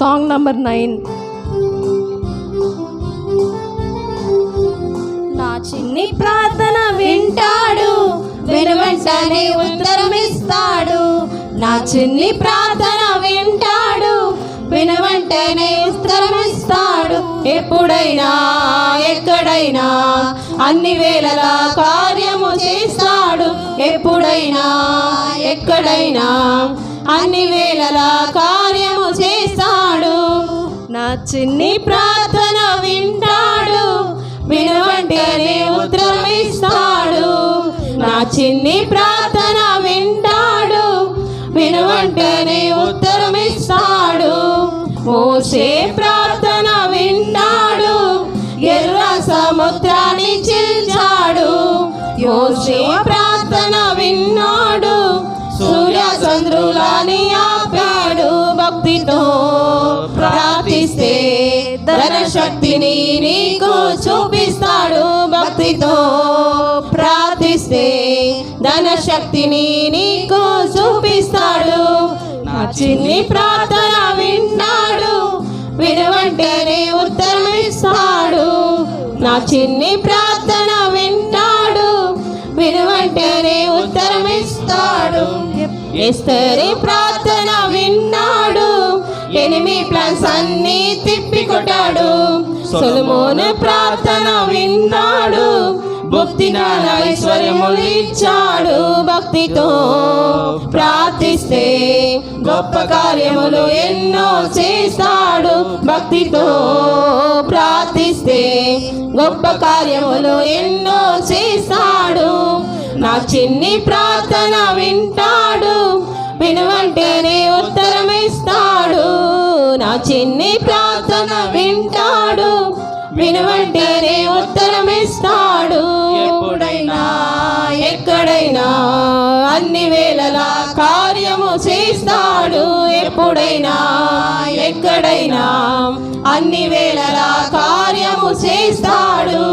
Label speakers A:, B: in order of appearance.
A: Song number 9.
B: నా చిన్ని ప్రార్థన వింటాడు, వెనువెంటనే ఉత్తరమిస్తాడు. నా చిన్ని ప్రార్థన వింటాడు, వెనువెంటనే ఉత్తరమిస్తాడు. ఎప్పుడైనా ఎక్కడైనా అన్ని వేళలా కార్యము చేస్తాడు. ఎప్పుడైనా ఎక్కడైనా అన్ని వేళలా కార్యము చేస్తాడు. నా చిన్ని ప్రార్థన వింటాడు, వెనువెంటనే ఉత్తరమిస్తాడు. నా చిన్ని ప్రార్థన వింటాడు, వెనువెంటనే ఉత్తరమిస్తాడు. మోషే ప్రార్థన వింటాడు, ఎర్ర సముద్రాన్ని చీల్చాడు. మోషే ప్రార్థన విన్నాడు, సూర్య చంద్రులని ఆపాడు. భక్తితో ప్రార్థిస్తే ధనశక్తిని నీకు చూపిస్తాడు. భక్తితో ప్రార్థిస్తే ధనశక్తిని నీకు చూపిస్తాడు. నా చిన్ని ప్రార్థన విన్నాడు, వెనువెంటనే ఉత్తరమిస్తాడు. నా చిన్ని ప్రార్థన వింటాడు, వెనువెంటనే ఉత్తరమిస్తాడు. ఎస్తేరు ప్రార్థన విన్నాడు, ఎనిమి ప్లాన్స్ అన్ని తిప్పికొట్టాడు. సొలొమోను ప్రార్థన విన్నాడు, భక్తి జ్ఞాన ఐశ్వర్యములు ఇచ్చాడు. భక్తితో ప్రార్థిస్తే గొప్ప కార్యములు ఎన్నో చేస్తాడు. భక్తితో ప్రార్థిస్తే గొప్ప కార్యములు ఎన్నో చేస్తాడు. నా చిన్ని ప్రార్థన వింటాడు, వెనువెంటనే ఉత్తరమిస్తాడు. నా చిన్ని ప్రార్థన వింటాడు, వెనువెంటనే ఉత్తరమిస్తాడు. ఎప్పుడైనా ఎక్కడైనా అన్ని వేళలా కార్యము చేస్తాడు. ఎప్పుడైనా ఎక్కడైనా అన్ని వేళలా కార్యము చేస్తాడు.